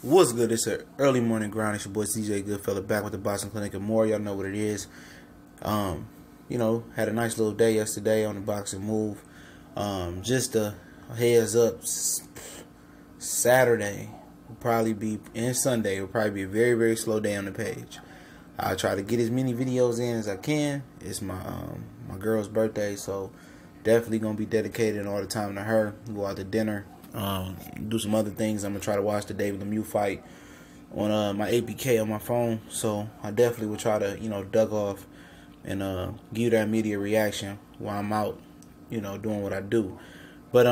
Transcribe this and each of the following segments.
What's good? It's an early morning grind. It's your boy CJ Goodfella back with the Boxing Clinic and more. Y'all know what it is. Had a nice little day yesterday on the boxing move. Just a heads up, Saturday will probably be, and Sunday will probably be a very, very slow day on the page. I'll try to get as many videos in as I can. It's my girl's birthday, so definitely gonna be dedicated all the time to her. Go out to dinner. Do some other things. I'm gonna try to watch the David Lemieux fight on my APK on my phone. So I definitely will try to duck off and give you that immediate reaction while I'm out, doing what I do. But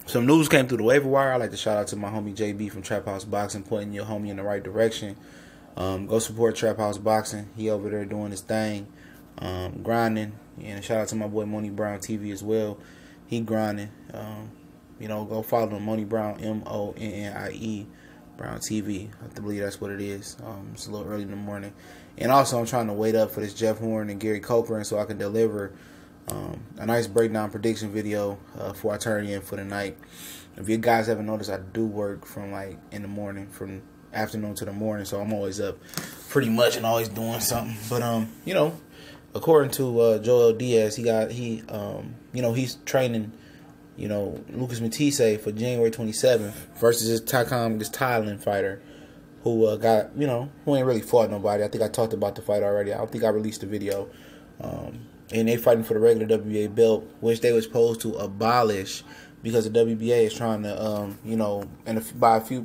some news came through the waiver wire. I like to shout out to my homie JB from Trap House Boxing, pointing your homie in the right direction. Go support Trap House Boxing. He over there doing his thing, grinding. And shout out to my boy Money Brown TV as well. He grinding. Go follow him, Money Brown, MONNIE, Brown TV. I believe that's what it is. It's a little early in the morning. And also, I'm trying to wait up for this Jeff Horn and Gary Cochran so I can deliver a nice breakdown prediction video before I turn in for the night. If you guys haven't noticed, I do work from like in the morning, from afternoon to the morning, so I'm always up pretty much and always doing something. But according to Joel Diaz, he's training Lucas Matisse for January 27th versus this Thailand fighter who who ain't really fought nobody. I think I talked about the fight already. I don't think I released the video. And they fighting for the regular WBA belt, which they were supposed to abolish because the WBA is trying to,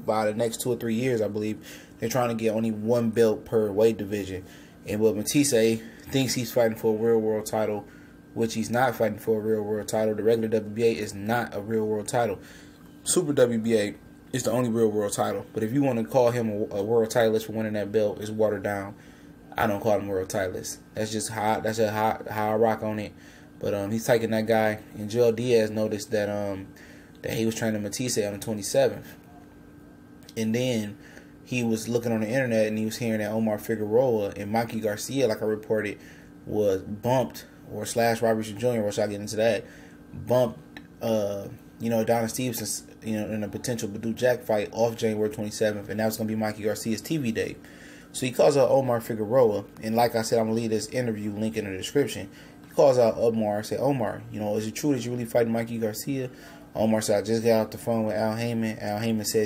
by the next 2 or 3 years, I believe, they're trying to get only one belt per weight division. And what Matisse thinks he's fighting for a real world title, which he's not fighting for a real world title. The regular WBA is not a real world title. Super WBA is the only real world title. But if you want to call him a world titleist for winning that belt, it's watered down. I don't call him a world titleist. That's just how I rock on it. But he's taking that guy. And Joel Diaz noticed that he was training Matisse on the 27th. And then he was looking on the internet and he was hearing that Omar Figueroa and Mikey Garcia, like I reported, was bumped, or / Robert Jr., which I'll get into that, bumped, Donna Stevenson, in a potential Badou Jack fight off January 27th, and that was going to be Mikey Garcia's TV date. So he calls out Omar Figueroa, and like I said, I'm going to leave this interview link in the description. He calls out Omar and said, Omar, is it true that you really fighting Mikey Garcia? Omar said, I just got off the phone with Al Heyman. Al Heyman said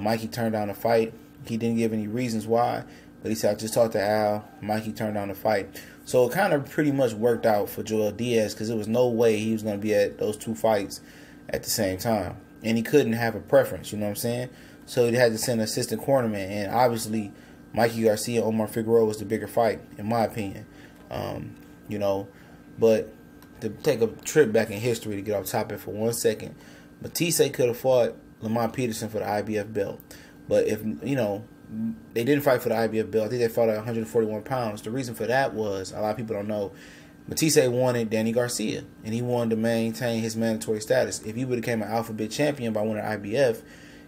Mikey turned down the fight. He didn't give any reasons why, but he said, I just talked to Al. Mikey turned down the fight. So it kind of pretty much worked out for Joel Diaz because there was no way he was going to be at those two fights at the same time. And he couldn't have a preference, you know what I'm saying? So he had to send an assistant cornerman. And obviously, Mikey Garcia, Omar Figueroa was the bigger fight, in my opinion. But to take a trip back in history to get off topic for 1 second, Matisse could have fought Lamont Peterson for the IBF belt. But if, they didn't fight for the IBF belt. I think they fought at 141 pounds. The reason for that was, a lot of people don't know, Matisse wanted Danny Garcia, and he wanted to maintain his mandatory status. If he would have became an alphabet champion by winning IBF,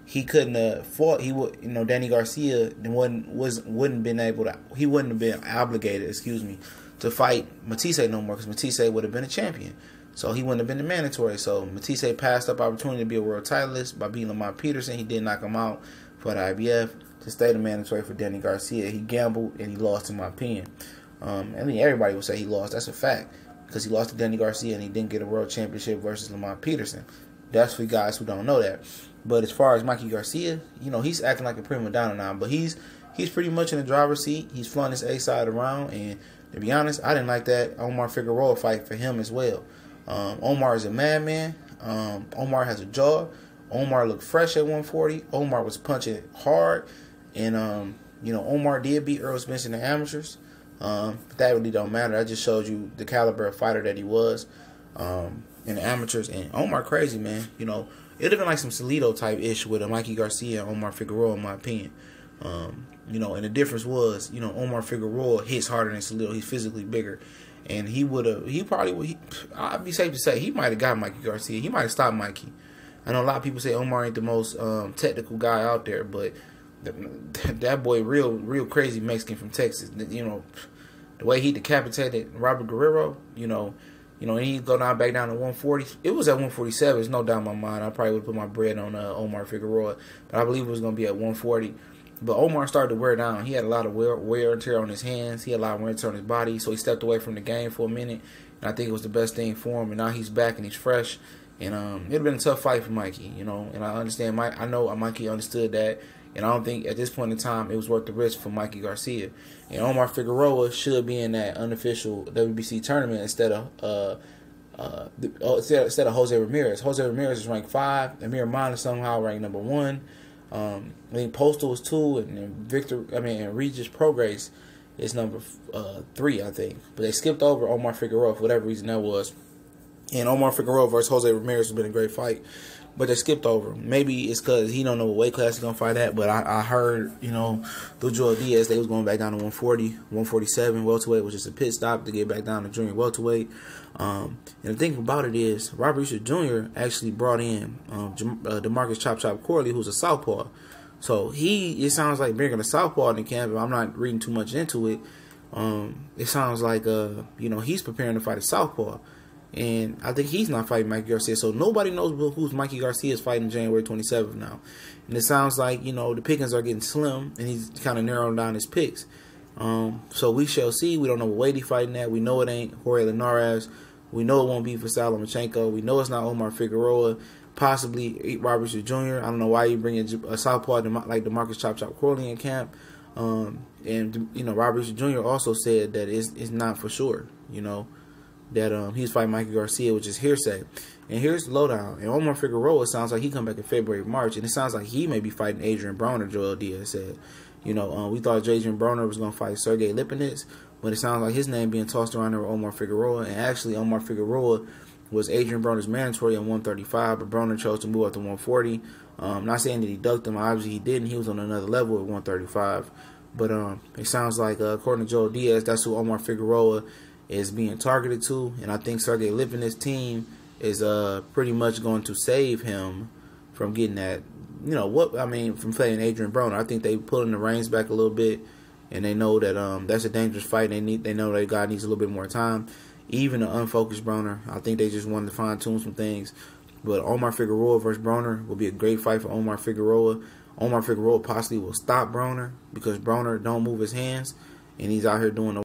he couldn't have fought. He would, Danny Garcia wouldn't have been obligated, to fight Matisse no more because Matisse would have been a champion. So he wouldn't have been the mandatory. So Matisse passed up opportunity to be a world titleist by beating Lamont Peterson. He did knock him out for the IBF to stay the mandatory for Danny Garcia. He gambled and he lost, in my opinion. Everybody would say he lost. That's a fact because he lost to Danny Garcia and he didn't get a world championship versus Lamont Peterson. That's for guys who don't know that. But as far as Mikey Garcia, he's acting like a prima donna now. But he's pretty much in the driver's seat. He's flying his A side around. And to be honest, I didn't like that Omar Figueroa fight for him as well. Omar is a madman. Omar has a jaw. Omar looked fresh at 140. Omar was punching hard. And, Omar did beat Earl Spence in the amateurs. But that really don't matter. I just showed you the caliber of fighter that he was in the amateurs. And Omar crazy, man. It would have been like some Salido type ish with a Mikey Garcia and Omar Figueroa, in my opinion. And the difference was, Omar Figueroa hits harder than Salido. He's physically bigger. And I'd be safe to say, he might have got Mikey Garcia. He might have stopped Mikey. I know a lot of people say Omar ain't the most technical guy out there, but that boy, real crazy Mexican from Texas. The way he decapitated Robert Guerrero, You know, and he go back down to 140. It was at 147. There's no doubt in my mind. I probably would put my bread on Omar Figueroa, but I believe it was going to be at 140. But Omar started to wear down. He had a lot of wear and tear on his hands. He had a lot of wear and tear on his body, so he stepped away from the game for a minute. And I think it was the best thing for him. And now he's back and he's fresh. And it'd been a tough fight for Mikey, you know. And I understand. I know Mikey understood that. And I don't think at this point in time it was worth the risk for Mikey Garcia. And Omar Figueroa should be in that unofficial WBC tournament instead of Jose Ramirez. Jose Ramirez is ranked 5. Amir Khan is somehow ranked number 1. I think Postal is 2, and Regis Prograis is number 3, I think. But they skipped over Omar Figueroa for whatever reason that was. And Omar Figueroa versus Jose Ramirez has been a great fight, but they skipped over. Maybe it's because he don't know what weight class he's gonna fight at. But I heard, you know, through Joel Diaz, they was going back down to 140, 147 welterweight, which is a pit stop to get back down to junior welterweight. And the thing about it is, Robert Reeser Jr. actually brought in DeMarcus Chop Chop Corley, who's a southpaw. So it sounds like bringing a southpaw in the camp. I'm not reading too much into it. It sounds like you know, he's preparing to fight a southpaw. And I think he's not fighting Mikey Garcia. So nobody knows who's Mikey Garcia is fighting January 27th now. And it sounds like, you know, the pickings are getting slim, and he's kind of narrowing down his picks. So we shall see. We don't know what weight he's fighting at. We know it ain't Jorge Linares. We know it won't be for Lomachenko. We know it's not Omar Figueroa. Possibly Robert Reeser Jr. I don't know why you bring a southpaw like DeMarcus Chop Chop Corley in camp. And, you know, Robert Reeser Jr. also said that it's not for sure, you know, that he's fighting Mikey Garcia, which is hearsay. And here's the lowdown. And Omar Figueroa sounds like he come back in February, March, and it sounds like he may be fighting Adrien Broner, Joel Diaz said. You know, we thought Adrien Broner was going to fight Sergey Lipinets, but it sounds like his name being tossed around there with Omar Figueroa. And actually, Omar Figueroa was Adrien Broner's mandatory at 135, but Broner chose to move up to 140. Not saying that he ducked him. Obviously, he didn't. He was on another level at 135. But it sounds like, according to Joel Diaz, that's who Omar Figueroa is being targeted to. And I think Sergey Lipinets' team is pretty much going to save him from getting that, you know, from playing Adrien Broner. I think they pulling the reins back a little bit, and they know that that's a dangerous fight. They know that guy needs a little bit more time. Even an unfocused Broner, I think they just wanted to fine-tune some things. But Omar Figueroa versus Broner will be a great fight for Omar Figueroa. Omar Figueroa possibly will stop Broner because Broner don't move his hands, and he's out here doing the